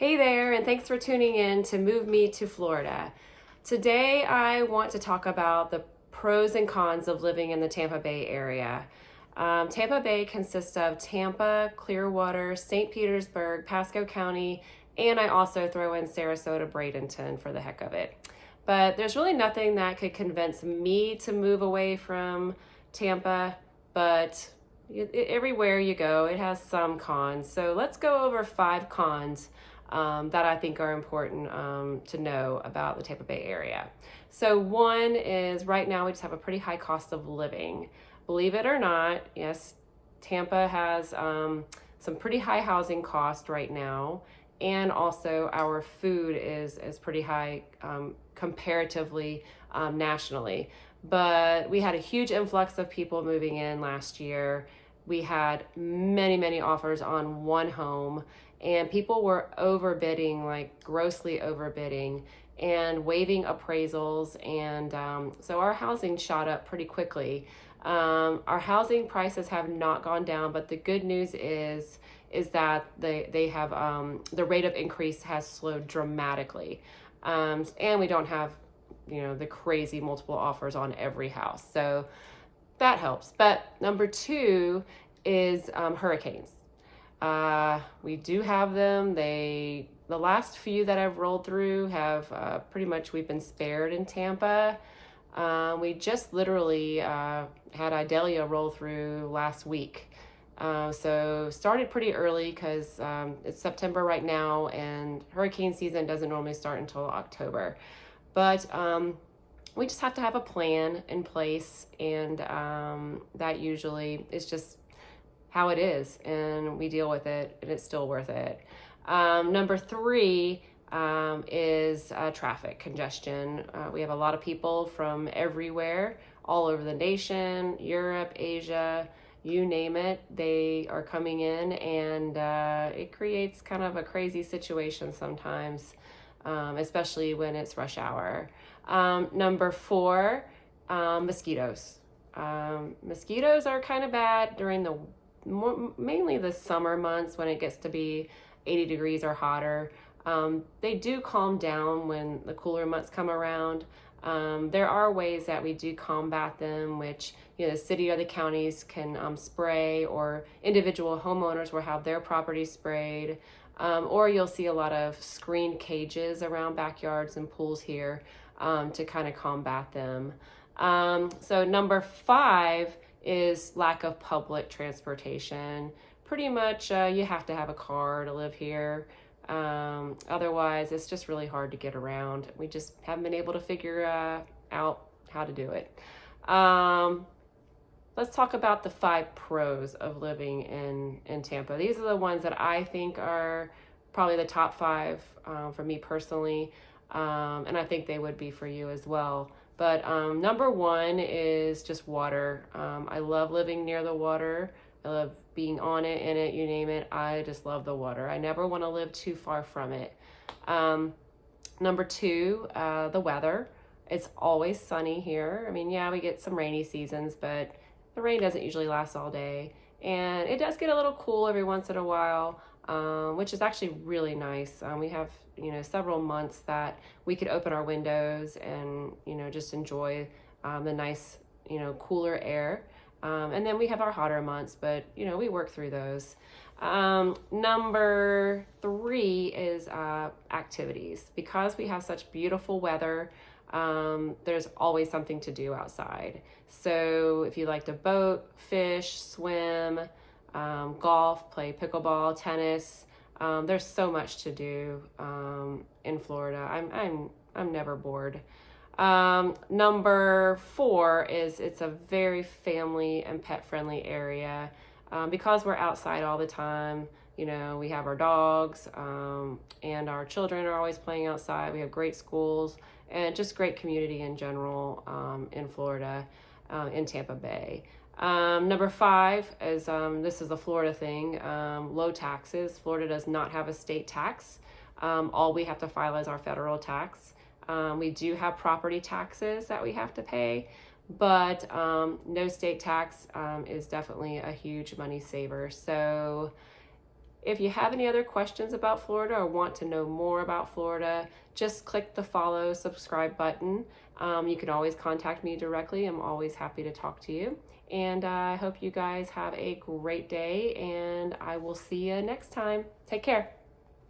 Hey there, and thanks for tuning in to Move Me to Florida. Today, I want to talk about the pros and cons of living in the Tampa Bay area. Tampa Bay consists of Tampa, Clearwater, St. Petersburg, Pasco County, and I also throw in Sarasota, Bradenton for the heck of it. But there's really nothing that could convince me to move away from Tampa, but everywhere you go, it has some cons. So let's go over 5 cons that I think are important to know about the Tampa Bay area. So one is right now we just have a pretty high cost of living. Believe it or not, yes, Tampa has some pretty high housing cost right now, and also our food is pretty high comparatively nationally. But we had a huge influx of people moving in last year. We had many offers on one home, and people were overbidding, like grossly overbidding, and waiving appraisals. And so our housing shot up pretty quickly. Our housing prices have not gone down, but the good news is that they have the rate of increase has slowed dramatically, and we don't have the crazy multiple offers on every house, so that helps. But number 2 is hurricanes. We do have them. The last few that I've rolled through have pretty much we've been spared in Tampa. We just literally had Idalia roll through last week. So started pretty early because it's September right now, and hurricane season doesn't normally start until October. But we just have to have a plan in place, and that usually is just how it is, and we deal with it, and it's still worth it. Number 3 is traffic congestion. We have a lot of people from everywhere, all over the nation, Europe, Asia, you name it. They are coming in, and it creates kind of a crazy situation sometimes, especially when it's rush hour. Number 4, mosquitoes. Mosquitoes are kind of bad during mainly the summer months when it gets to be 80 degrees or hotter. They do calm down when the cooler months come around. There are ways that we do combat them, which the city or the counties can spray, or individual homeowners will have their property sprayed. Or you'll see a lot of screened cages around backyards and pools here to kind of combat them. So number 5 is lack of public transportation. Pretty much you have to have a car to live here. Otherwise, it's just really hard to get around. We just haven't been able to figure out how to do it. Let's talk about the 5 pros of living in Tampa. These are the ones that I think are probably the top 5 for me personally, and I think they would be for you as well. But number 1 is just water. I love living near the water. I love being on it, in it, you name it. I just love the water. I never want to live too far from it. Number 2, the weather. It's always sunny here. I mean, yeah, we get some rainy seasons, but the rain doesn't usually last all day. And it does get a little cool every once in a while, which is actually really nice. We have, several months that we could open our windows and, just enjoy the nice, cooler air. And then we have our hotter months, but, we work through those. Number 3 is activities. Because we have such beautiful weather, there's always something to do outside. So if you like to boat, fish, swim, golf, play pickleball, tennis, there's so much to do in Florida. I'm never bored. Number 4 is it's a very family and pet friendly area. Because we're outside all the time, we have our dogs, and our children are always playing outside. We have great schools and just great community in general in Florida, in Tampa Bay. Number 5 is, this is a Florida thing, low taxes. Florida does not have a state tax. All we have to file is our federal tax. We do have property taxes that we have to pay, but no state tax is definitely a huge money saver. So If you have any other questions about Florida or want to know more about Florida, just click the follow, subscribe button. You can always contact me directly. I'm always happy to talk to you. And I hope you guys have a great day, and I will see you next time. Take care.